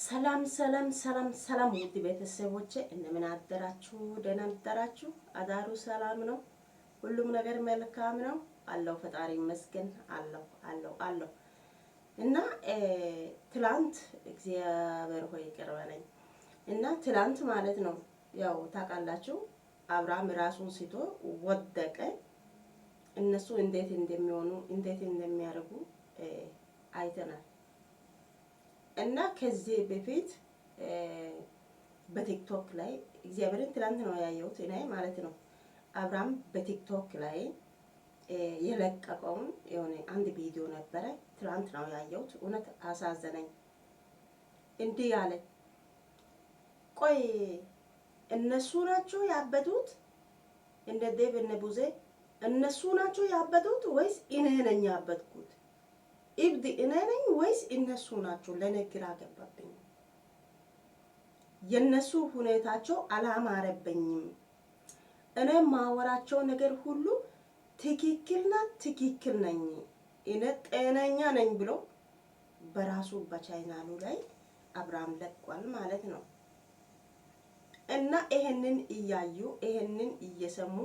ሰላም ሰላም ሰላም ሰላም ውድ ቤተሰቦቼ እንደምን አደራችሁ? ደህና አደራችሁ? አዳሩ ሰላም ነው? ሁሉም ነገር መልካም ነው? አለው ፈጣሪ ይመስገን አለው እና ትላንት እግዚአብሔር ሆይ ይቅር በለኝ እና ትላንት ማለት ነው ያው ታውቃላችሁ አብርሃም ራሱን ስቶ ወደቀ። እነሱ እንዴት እንደሚሆኑ እንዴት እንደሚያደርጉ አይተናል። እና ከዚህ በፊት በቲክቶክ ላይ እግዚአብሔርን ትላንት ነው ያየሁት እኔ ማለት ነው። አብርሃም በቲክቶክ ላይ የለቀቀውን የሆነ አንድ ቪዲዮ ነበረ። ትላንት ነው ያየሁት። እውነት አሳዘነኝ። እንዲህ ያለ ቆይ እነሱ ናቸው ያበዱት? እንደ ዴቭ እነ ቡዜ እነሱ ናቸው ያበዱት ወይስ እኔ ነኝ ያበድኩት? ኢብዲ እኔ ነኝ ወይስ እነሱ ናቸው? ለኔ ግራ ገባብኝ። የነሱ ሁኔታቸው አላማረብኝም። እኔ ማወራቸው ነገር ሁሉ ትክክል ነኝ እኔ ጤነኛ ነኝ ብሎ በራሱ በቻይናሉ ላይ አብርሃም ለቋል ማለት ነው። እና ይሄንን እያዩ ይሄንን እየሰሙ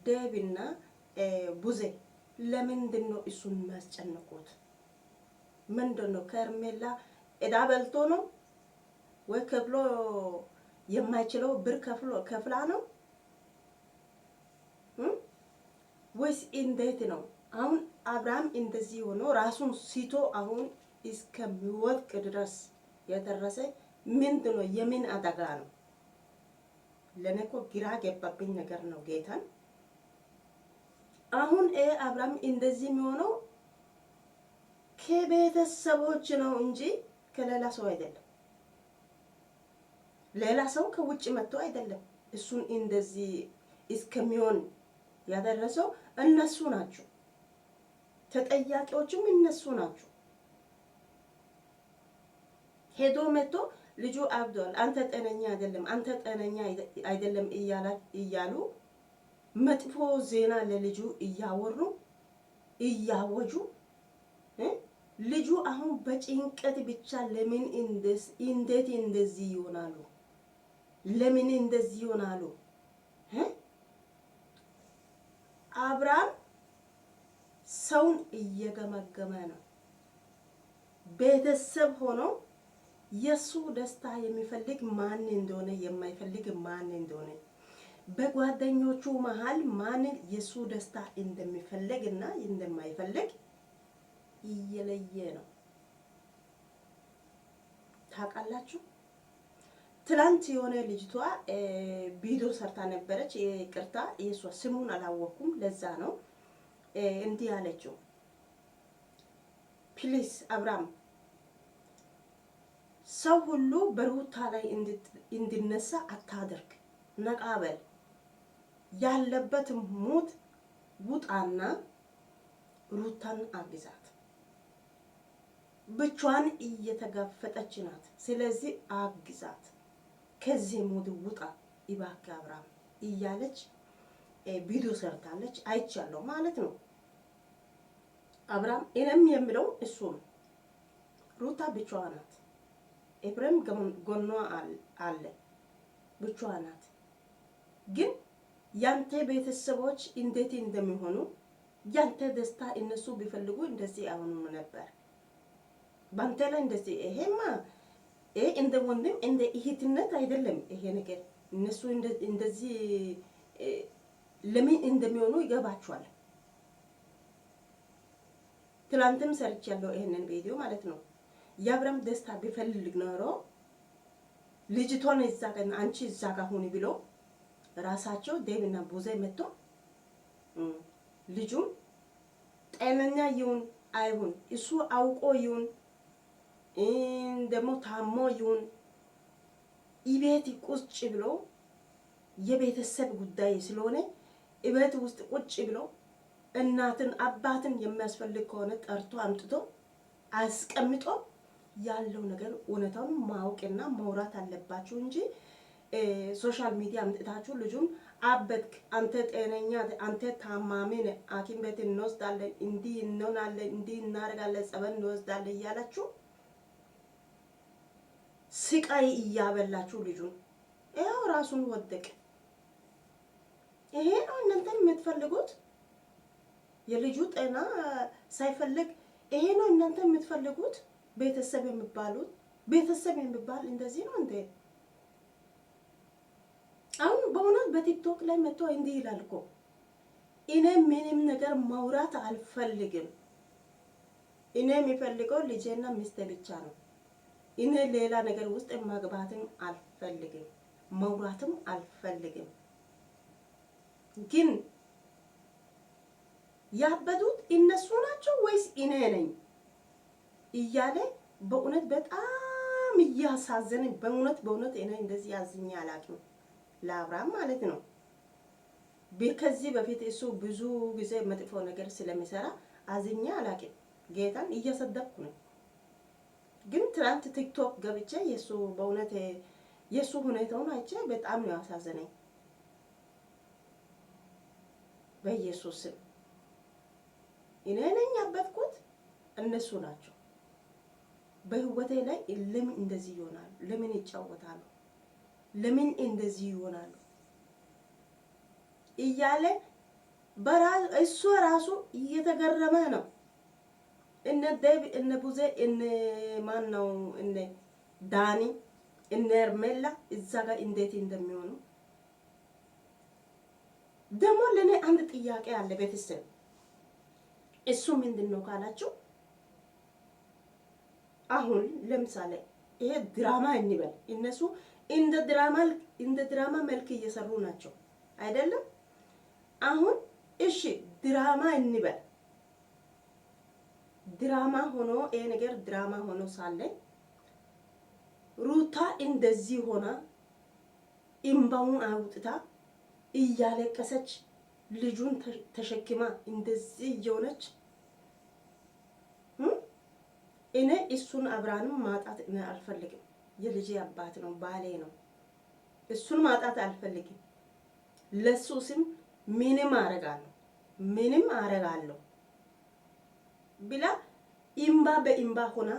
ዴቭና ቡዜ ለምንድን ነው እሱን የሚያስጨንቁት? ምንድን ነው ከርሜላ እዳ በልቶ ነው ወይ ከፍሎ የማይችለው ብር ከፍላ ነው ወይስ እንዴት ነው? አሁን አብርሃም እንደዚህ ሆኖ ራሱን ሲቶ አሁን እስከሚወድቅ ድረስ የደረሰ ምንድን ነው? የምን አደጋ ነው? ለኔ እኮ ግራ ገባብኝ ነገር ነው ጌታን። አሁን አብርሃም እንደዚህ የሚሆነው ከቤተሰቦች ነው እንጂ ከሌላ ሰው አይደለም። ሌላ ሰው ከውጭ መጥቶ አይደለም። እሱን እንደዚህ እስከሚሆን ያደረሰው እነሱ ናቸው። ተጠያቂዎችም እነሱ ናቸው። ሄዶ መጥቶ ልጁ አብዷል፣ አንተ ጤነኛ አይደለም፣ አንተ ጤነኛ አይደለም እያሉ መጥፎ ዜና ለልጁ እያወሩ እያወጁ ልጁ አሁን በጭንቀት ብቻ ለምን እንዴት እንደዚህ ይሆናሉ? ለምን እንደዚህ ይሆናሉ? አብርሃም ሰውን እየገመገመ ነው። ቤተሰብ ሆኖ የሱ ደስታ የሚፈልግ ማን እንደሆነ የማይፈልግ ማን እንደሆነ በጓደኞቹ መሃል ማን የሱ ደስታ እንደሚፈልግ እና እንደማይፈልግ እየለየ ነው። ታውቃላችሁ ትላንት የሆነ ልጅቷ ቪዲዮ ሰርታ ነበረች። ይቅርታ የሷ ስሙን አላወኩም፣ ለዛ ነው እንዲህ ያለችው። ፕሊስ አብርሃም ሰው ሁሉ በሩታ ላይ እንድነሳ አታድርግ፣ ነቃበል፣ ያለበት ሙት ውጣና ሩታን አግዛት። ብቻዋን እየተጋፈጠች ናት። ስለዚህ አግዛት፣ ከዚህ ሙድ ውጣ እባክህ አብርሃም እያለች ቪዲዮ ሰርታለች። አይቻለሁ ማለት ነው። አብርሃም እኔም የምለው እሱ ነው። ሩታ ብቻዋ ናት። ኤፍሬም ጎኗ አለ፣ ብቻዋ ናት። ግን ያንተ ቤተሰቦች እንዴት እንደሚሆኑ ያንተ ደስታ እነሱ ቢፈልጉ እንደዚህ አይሆኑም ነበር። ባንተ ላይ እንደዚህ ይሄማ እንደ ወንድም እንደ እህትነት አይደለም ይሄ ነገር። እነሱ እንደዚህ ለምን እንደሚሆኑ ይገባቸዋል። ትላንትም ሰርቻለሁ ይሄንን ቪዲዮ ማለት ነው። የአብርሃም ደስታ ቢፈልግ ኖሮ ልጅቷን እዛ ጋር አንቺ እዛ ጋር ሁኒ ብሎ ራሳቸው ዴቭና ቡዜ መጥቶ ልጁን ጤነኛ ይሁን አይሁን እሱ አውቆ ይሁን ደግሞ ታሞ ይሁን ኢቤት ቁጭ ብሎ የቤተሰብ ጉዳይ ስለሆነ ኢቤት ውስጥ ቁጭ ብሎ እናትን አባትን የሚያስፈልግ ከሆነ ጠርቶ አምጥቶ አስቀምጦ ያለው ነገር እውነታውን ማወቅና ማውራት አለባችሁ እንጂ ሶሻል ሚዲያ አምጥታችሁ ልጁን አበድክ፣ አንተ ጤነኛ፣ አንተ ታማሚ ነህ፣ ሐኪም ቤት እንወስዳለን፣ እንዲህ እንሆናለን፣ እንዲህ እናደርጋለን፣ ጸበል እንወስዳለን እያላችሁ ስቃይ እያበላችሁ ልጁን ያው ራሱን ወደቀ። ይሄ ነው እናንተ የምትፈልጉት? የልጁ ጤና ሳይፈልግ ይሄ ነው እናንተ የምትፈልጉት? ቤተሰብ የሚባሉት ቤተሰብ የሚባል እንደዚህ ነው እንዴ? አሁን በእውነት በቲክቶክ ላይ መጥቶ እንዲህ ይላል እኮ እኔ ምንም ነገር ማውራት አልፈልግም። እኔ የሚፈልገው ልጄና ሚስቴ ብቻ ነው። እኔ ሌላ ነገር ውስጥ ማግባትም አልፈልግም፣ መውራትም አልፈልግም። ግን ያበዱት እነሱ ናቸው ወይስ እኔ ነኝ እያለ በእውነት በጣም እያሳዘነኝ፣ በእውነት እኔ እንደዚህ ያዝኛ አላውቅም። ለአብርሃም ማለት ነው። ከዚህ በፊት እሱ ብዙ ጊዜ መጥፎ ነገር ስለሚሰራ አዝኛ አላውቅም። ጌታን እየሰደብኩ ነው። ግን ትናንት ቲክቶክ ገብቼ የሱ በእውነት የሱ ሁኔታውን አይቼ በጣም ነው ያሳዘነኝ። በኢየሱስ ስም እኔ ነኝ ያበድኩት? እነሱ ናቸው። በህይወቴ ላይ ለምን እንደዚህ ይሆናሉ? ለምን ይጫወታሉ? ለምን እንደዚህ ይሆናሉ እያለ እሱ ራሱ እየተገረመ ነው። እነ ዴቭ እነ ቡዜ እነ ማን ነው እነ ዳኒ እነ ሄርሜላ እዛ ጋር እንዴት እንደሚሆኑ ደግሞ ለኔ አንድ ጥያቄ አለ ቤተሰብ። እሱ ምንድነው ካላችሁ አሁን ለምሳሌ ይሄ ድራማ እንበል፣ እነሱ እንደ ድራማ መልክ እየሰሩ ናቸው አይደለም? አሁን እሺ ድራማ እንበል፣ ድራማ ሆኖ ይሄ ነገር ድራማ ሆኖ ሳለ ሩታ እንደዚህ ሆና እምባውን አውጥታ እያለቀሰች ልጁን ተሸክማ እንደዚህ እየሆነች እኔ እሱን አብርሃምን ማጣት እኔ አልፈልግም። የልጄ አባት ነው፣ ባሌ ነው። እሱን ማጣት አልፈልግም። ለሱ ስም ምንም አረጋለሁ ብላ እምባ በእምባ ሆና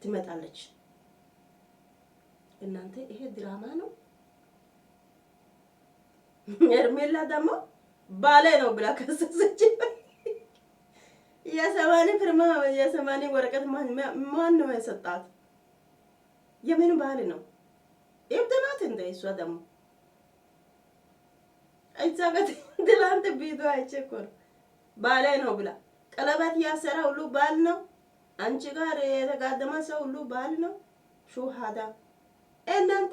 ትመጣለች። እናንተ ይሄ ድራማ ነው። ሄርሜላ ደግሞ ባሌ ነው ብላ ከሰሰች። የሰማኒ ወረቀት ማን ነው የሰጣት? የምን ባል ነው? እብድ ናት እንደ እሷ ደግሞ እዛ ጋር ትላንት ቪዲዮ አይቼ እኮ ነው ባሌ ነው ብላ። ቀለበት ያሰራ ሁሉ ባል ነው። አንቺ ጋር የተጋደመ ሰው ሁሉ ባል ነው። ሹሃዳ እናንተ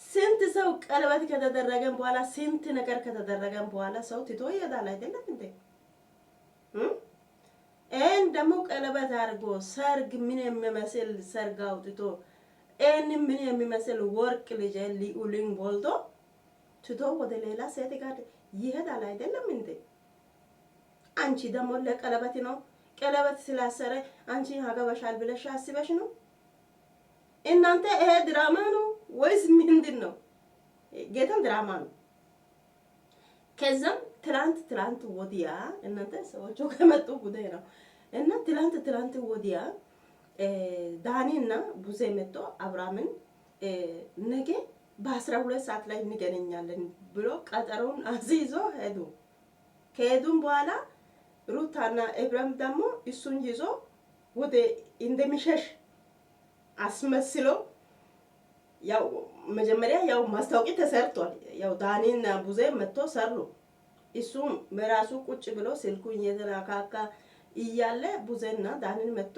ስንት ሰው ቀለበት ከተደረገን በኋላ ስንት ነገር ከተደረገን በኋላ ሰው ትቶ ይሄዳል አይደለም እንዴ? ደግሞ ቀለበት አድርጎ ሰርግ ምን የሚመስል ሰርግ አውጥቶ ምን የሚመስል ወርቅ ልጅ ሊኡሊን ቦልቶ ትቶ ወደ ሌላ ሴት ጋር ይሄዳል አይደለም እንዴ? አንቺ ደግሞ ለቀለበት ነው ቀለበት ስላሰረ አንቺ ያገባሻል ብለሽ አስበሽ ነው? እናንተ ይሄ ድራማ ነው ወይስ ምንድን ነው? ጌታን ድራማ ነው። ከዛም ትላንት ወዲያ እናንተ ሰዎቹ ከመጡ ጉዳይ ነው እና ትላንት ወዲያ ዳኒና ቡዜ መጥቶ አብርሃምን ነገ በ12 ሰዓት ላይ እንገናኛለን ብሎ ቀጠሮውን አዝይዞ ሄዱ። ከሄዱም በኋላ ሩታና ኤብራም ደግሞ እሱን ይዞ ወደ እንደሚሸሽ አስመስሎ ያው መጀመሪያ ያው ማስታወቂያ ተሰርቷል። ያው ዳኒና ቡዜ መጥቶ ሰሩ። እሱም በራሱ ቁጭ ብሎ ስልኩን እየተነካካ እያለ ቡዜና ዳኒን መጥቶ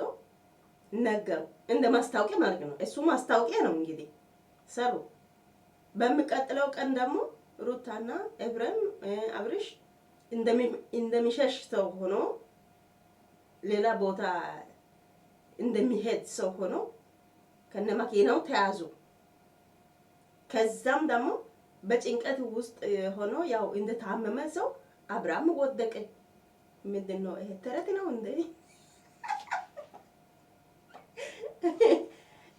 ነገሩ እንደ ማስታወቂያ ማለት ነው። እሱ ማስታወቂያ ነው እንግዲህ ሰሩ። በሚቀጥለው ቀን ደግሞ ሩታና ኤብራም አብርሽ እንደሚሸሽ ሰው ሆኖ ሌላ ቦታ እንደሚሄድ ሰው ሆኖ ከነ መኪናው ተያዙ። ከዛም ደግሞ በጭንቀት ውስጥ ሆኖ ያው እንደታመመ ሰው አብርሃም ወደቀ። ምንድነው ይሄ ተረት ነው እንዴ?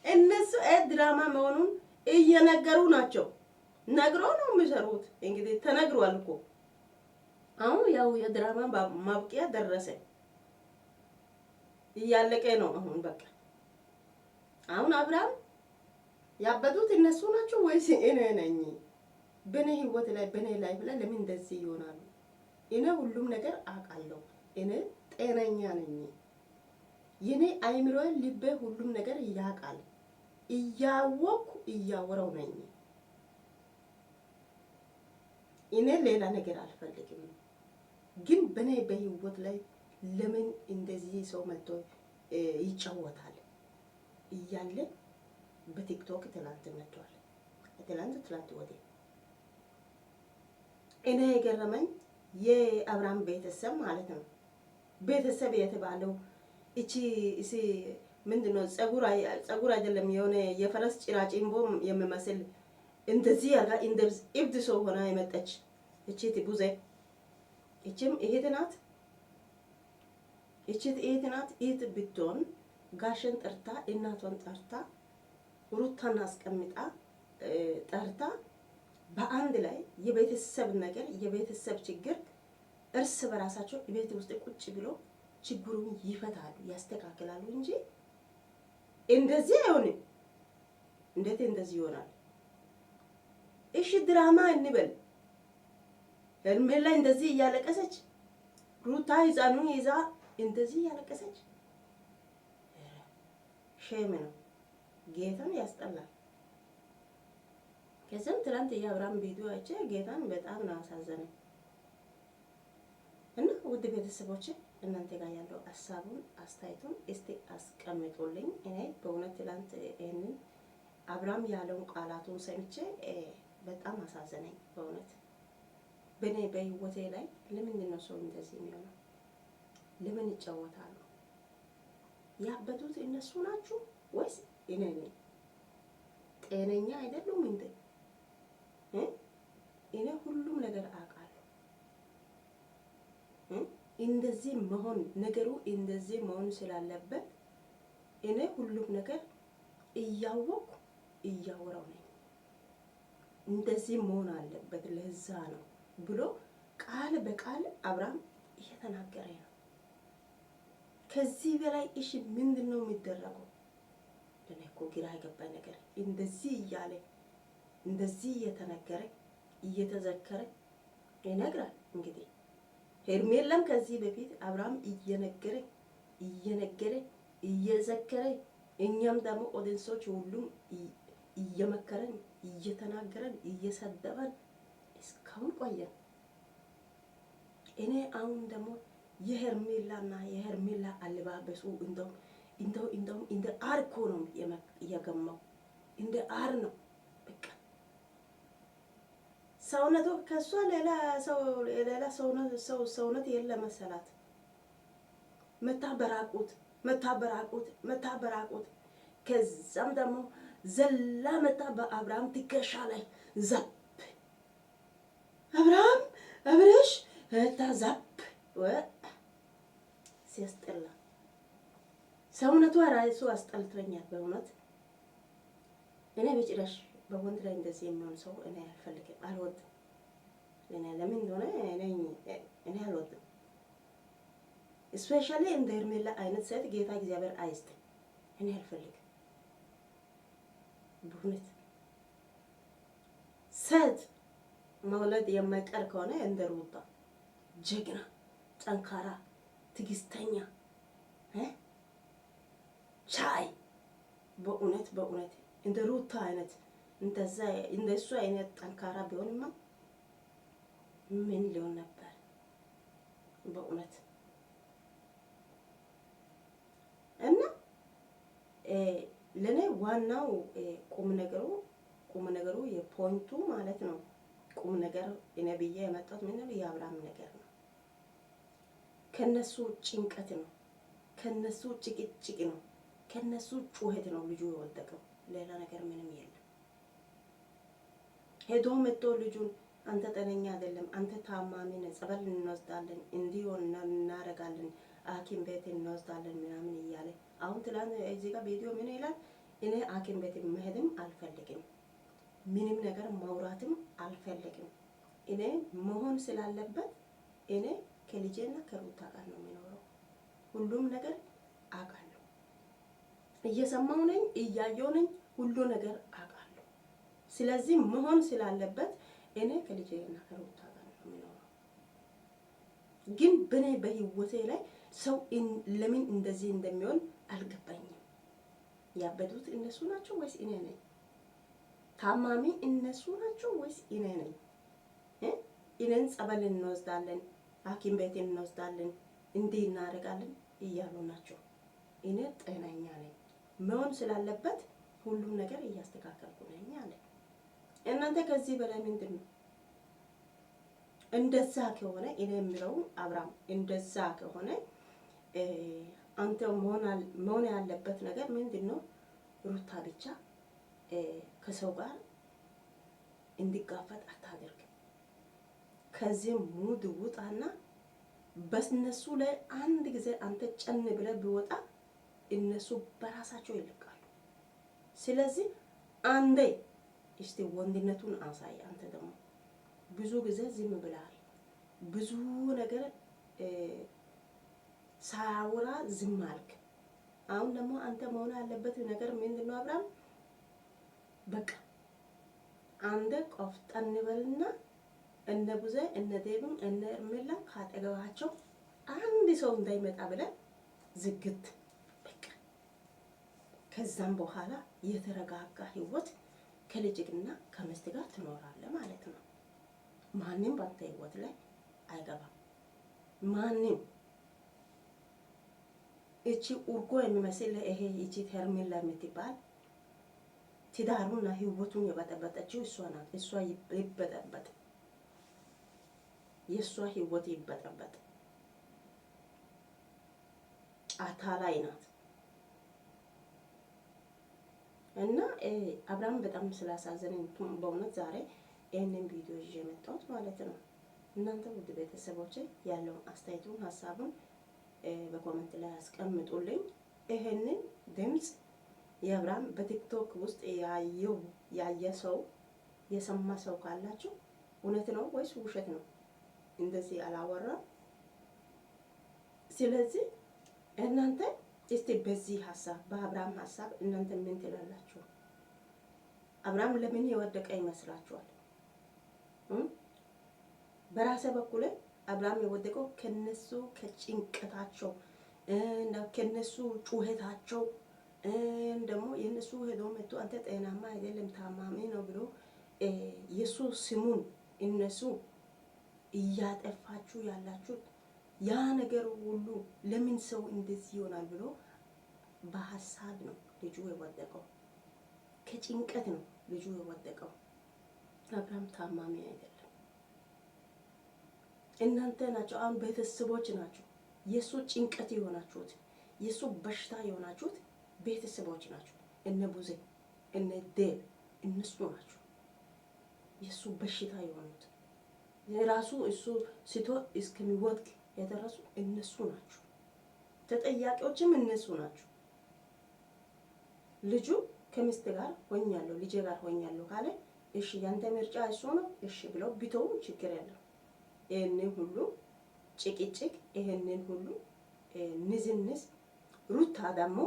እነሱ ድራማ መሆኑን እየነገሩ ናቸው። ነግሮ ነው የሚሰሩት። እንግዲህ ተነግሯል እኮ አሁን ያው የድራማ ማብቂያ ደረሰ። እያለቀ ነው አሁን በቃ። አሁን አብርሃም ያበዱት እነሱ ናቸው ወይስ እኔ ነኝ? በኔ ህይወት ላይ በኔ ላይፍ ላይ ለምን እንደዚህ ይሆናሉ? እኔ ሁሉም ነገር አውቃለሁ። እኔ ጤነኛ ነኝ። የኔ አይምሮ ልቤ ሁሉም ነገር ያውቃል። እያወቅኩ እያወራው ነኝ። እኔ ሌላ ነገር አልፈልግም። ግን በኔ በህይወት ላይ ለምን እንደዚህ ሰው መጥቶ ይጫወታል እያለ በቲክቶክ ትላንት መጥቷል። ትላንት ወዲህ እኔ የገረመኝ የአብርሃም ቤተሰብ ማለት ነው። ቤተሰብ የተባለው እቺ ምንድነው ጸጉር አይደለም የሆነ የፈረስ ጭራጭንቦ የሚመስል እንደዚህ ያርጋ እንደ እብድ ሰው ሆና የመጣች እቺ ትቡዜ እቺም እህት ናት። እቺ እህት ናት። እህት ብትሆን ጋሽን ጠርታ እናቷን ጠርታ ሩታን አስቀምጣ ጠርታ በአንድ ላይ የቤተሰብ ነገር የቤተሰብ ችግር እርስ በራሳቸው ቤት ውስጥ ቁጭ ብሎ ችግሩን ይፈታሉ፣ ያስተካክላሉ እንጂ እንደዚህ አይሆንም። እንዴት እንደዚህ ይሆናል? እሺ ድራማ እንበል። ሄርሜላ እንደዚህ እያለቀሰች ሩታ ህፃኑን ይዛ እንደዚህ እያለቀሰች ሼም ነው። ጌታን ያስጠላል። ከዚያም ትላንት የአብርሃም ቪዲዮ አይቼ ጌታን በጣም ነው አሳዘነኝ። እና ውድ ቤተሰቦቼ እናንተ ጋር ያለው ሀሳቡን አስተያየቱን እስቲ አስቀምጡልኝ። እኔ በእውነት ትላንት ይሄንን አብርሃም ያለውን ቃላቱን ሰምቼ በጣም አሳዘነኝ። በእውነት በኔ በህይወቴ ላይ ለምንድን ነው ሰው እንደዚህ የሚሆነው? ለምን ይጫወታሉ? ያበዱት እነሱ ናችሁ ወይስ እኔ ነኝ? ጤነኛ አይደሉም እንዴ? እኔ ሁሉም ነገር አውቃለሁ። እንደዚህ መሆን ነገሩ እንደዚህ መሆን ስላለበት እኔ ሁሉም ነገር እያወቅኩ እያወራው ነኝ። እንደዚህ መሆን አለበት ለዛ ነው ብሎ ቃል በቃል አብርሃም እየተናገረ ነው። ከዚህ በላይ እሺ ምንድን ነው የሚደረገው? ለኔ እኮ ግራ የገባኝ ነገር እንደዚህ እያለ እንደዚህ እየተነገረ እየተዘከረ ይነግራል። እንግዲህ ሄርሜላም ከዚህ በፊት አብርሃም እየነገረ እየዘከረ እኛም ደግሞ ኦዲየንሶች ሁሉም እየመከረን እየተናገረን እየሰደበን እስካሁን ቆየን። እኔ አሁን ደግሞ የሄርሜላና የሄርሜላ አለባበሱ እንደው እንደ አር እኮ ነው የገማው። እንደ አር ነው በቃ ሰውነቱ ከሷ ሌላ ሰውነት የለ መሰላት። መታበራቁት ከዛም ደግሞ ዘላ መታ በአብርሃም ትከሻ ላይ ዛፕ አብርሃም አብረሽ ዛፕ ሲያስጠላ ሰውነቷ ራሱ አስጠልቶኛል በእውነት። እኔ በጭራሽ በወንድ ላይ እንደዚህ የሚሆን ሰው እኔ አልፈልግም፣ አልወድም። እኔ ለምን እንደሆነ እኔ አልወድም። ስፔሻሊ እንደ ሄርሜላ አይነት ሴት ጌታ እግዚአብሔር አይስጥም። እኔ አልፈልግም በእውነት። ሴት መውለድ የማይቀር ከሆነ እንደ ሩታ ጀግና፣ ጠንካራ፣ ትዕግስተኛ ቻይ በእውነት እንደ ሩታ አይነት እንደሱ አይነት ጠንካራ ቢሆንማ ምን ሊሆን ነበር በእውነት። እና ለኔ ዋናው ቁም ነገሩ የፖይንቱ ማለት ነው። ቁም ነገር እኔ ብዬ የመጣሁት ምንድነው የአብርሃም ነገር ነው። ከነሱ ጭንቀት ነው፣ ከነሱ ጭቅጭቅ ነው፣ ከነሱ ጩኸት ነው ልጁ የወደቀው። ሌላ ነገር ምንም የለም። ሄዶ መጥቶ ልጁን አንተ ጤነኛ አይደለም፣ አንተ ታማሚ ነህ፣ ጸበል እንወስዳለን፣ እንዲሆን እናደርጋለን፣ ሐኪም ቤት እንወስዳለን ምናምን እያለ አሁን ትላንት እዚህ ጋር ቪዲዮ ምን ይላል? እኔ ሐኪም ቤት መሄድም አልፈልግም፣ ምንም ነገር ማውራትም አልፈልግም። እኔ መሆን ስላለበት እኔ ከልጄና ከሩታ ጋር ነው የሚኖረው። ሁሉም ነገር እየሰማሁ ነኝ፣ እያየሁ ነኝ፣ ሁሉ ነገር አውቃለሁ። ስለዚህ መሆን ስላለበት እኔ ከልጄና ከሩታ ጋር ነው የምኖረው። ግን በኔ በህይወቴ ላይ ሰው ለምን እንደዚህ እንደሚሆን አልገባኝም። ያበዱት እነሱ ናቸው ወይስ እኔ ነኝ? ታማሚ እነሱ ናቸው ወይስ እኔ ነኝ? እኔን ጸበል እንወስዳለን፣ ሐኪም ቤት እንወስዳለን፣ እንዲህ እናደርጋለን እያሉ ናቸው። እኔ ጤነኛ ነኝ። መሆን ስላለበት ሁሉም ነገር እያስተካከልኩ ነኝ አለ። እናንተ ከዚህ በላይ ምንድን ነው? እንደዛ ከሆነ እኔ የምለው አብርሃም እንደዛ ከሆነ አንተ መሆን ያለበት ነገር ምንድን ነው? ሩታ ብቻ ከሰው ጋር እንዲጋፈጥ አታደርግ። ከዚህ ሙድ ውጣና በእነሱ ላይ አንድ ጊዜ አንተ ጨን ብለህ ቢወጣ እነሱ በራሳቸው ይልቃሉ። ስለዚህ አንዴ እስቲ ወንድነቱን አሳይ። አንተ ደግሞ ብዙ ጊዜ ዝም ብለሃል። ብዙ ነገር ሳያወራ ዝም አልክ። አሁን ደግሞ አንተ መሆን ያለበት ነገር ምንድን ነው አብርሃም? በቃ አንተ ቆፍጠን በልና እነ ቡዜ እነ ዴብም እነ እርሜላ ካጠገባቸው አንድ ሰው እንዳይመጣ ብለን ዝግት በቃ። ከዛም በኋላ የተረጋጋ ህይወት ከልጅና ከሚስት ጋር ትኖራለህ ማለት ነው። ማንም ባንተ ህይወት ላይ አይገባም። ማንም እቺ ኡርጎ የሚመስል ይሄ እቺ ሄርሜላ የምትባል ትዳሩና ህይወቱን የበጠበጠችው እሷ ናት። እሷ ይበጠበጥ፣ የእሷ ህይወት ይበጠበጥ። አታላይ ናት። እና አብርሃም በጣም ስላሳዘነኝ በእውነት ዛሬ ይህንን ቪዲዮ ይዤ የመጣሁት ማለት ነው። እናንተ ውድ ቤተሰቦች ያለውን አስተያየቱን ሀሳቡን በኮሜንት ላይ አስቀምጡልኝ። ይሄንን ድምጽ የአብርሃም በቲክቶክ ውስጥ ያየ ሰው የሰማ ሰው ካላችሁ እውነት ነው ወይስ ውሸት ነው? እንደዚህ አላወራም። ስለዚህ እናንተ እስቲ በዚህ ሀሳብ በአብርሃም ሀሳብ እናንተ ምን ትላላችሁ? አብርሃም ለምን የወደቀ ይመስላችኋል? በራሴ በኩል አብርሃም የወደቀው ከነሱ ከጭንቀታቸው ከነሱ ጩኸታቸው ደግሞ የነሱ ሄዶ መጥቶ አንተ ጤናማ አይደለም ታማሚ ነው ብሎ የሱ ስሙን እነሱ እያጠፋችሁ ያላችሁት ያ ነገር ሁሉ ለምን ሰው እንደዚህ ይሆናል ብሎ በሀሳብ ነው ልጁ የወደቀው። ከጭንቀት ነው ልጁ የወደቀው። አብርሃም ታማሚ አይደለም። እናንተ ናቸው አሁን ቤተሰቦች ናቸው የሱ ጭንቀት የሆናችሁት፣ የሱ በሽታ የሆናችሁት ቤተሰቦች ናቸው። እነ ቡዜ እነ ዴብ እነሱ ናቸው የሱ በሽታ የሆኑት። የራሱ እሱ ስቶ እስከሚወድቅ የደረሱ እነሱ ናቸው። ተጠያቂዎችም እነሱ ናቸው። ልጁ ከሚስት ጋር ሆኛለሁ ልጄ ጋር ሆኛለሁ ካለ እሺ ያንተ ምርጫ እሱ ነው እሺ ብለው ቢተው ችግር የለም። ይሄንን ሁሉ ጭቅጭቅ ይሄንን ሁሉ ንዝንዝ ሩታ ደግሞ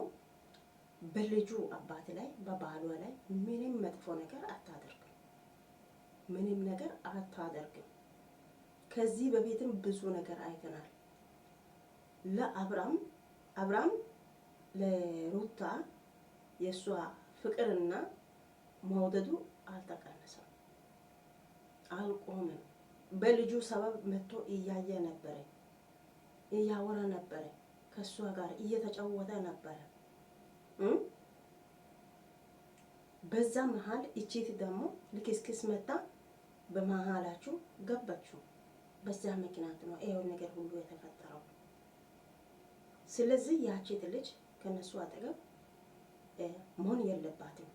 በልጁ አባት ላይ በባሏ ላይ ምንም መጥፎ ነገር አታደርግም። ምንም ነገር አታደርግም። ከዚህ በፊትም ብዙ ነገር አይተናል። ለአብርሃም ለሩታ የሷ ፍቅርና መውደዱ አልተቀነሰም፣ አልቆመም። በልጁ ሰበብ መጥቶ እያየ ነበረ፣ እያወራ ነበረ፣ ከሷ ጋር እየተጫወተ ነበረ። በዛ መሀል እቺት ደግሞ ልክስክስ መጣ በመሀላችሁ ገባችሁ። በዛ ምክንያት ነው ይሄው ነገር ሁሉ የተፈጠረው። ስለዚህ ያቺት ልጅ ከነሱ አጠገብ መሆን የለባትም፣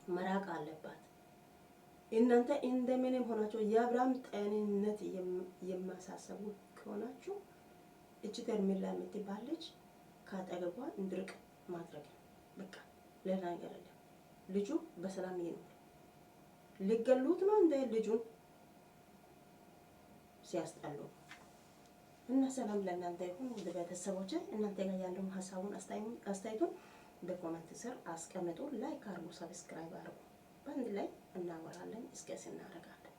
መራቅ አለባት። እናንተ እንደምንም ሆናችሁ የአብርሃም ጤንነት የማሳሰቡ ከሆናችሁ እቺ ሄርሜላ የምትባል ልጅ ካጠገቧ እንድርቅ ማድረግ ነው በቃ። ሌላ ነገር አይደለም። ልጁ በሰላም ይኖር። ሊገሉት ነው እንደ ልጁን ሲያስጠሉ እና ሰላም ለእናንተ ይሁን ውድ ቤተሰቦቼ። እናንተ ጋር ያለውን ሀሳቡን አስተያየቱን በኮሜንት ስር አስቀምጡ። ላይክ አድርጉ፣ ሰብስክራይብ አድርጉ። በአንድ ላይ እናወራለን፣ እስከ እናደርጋለን።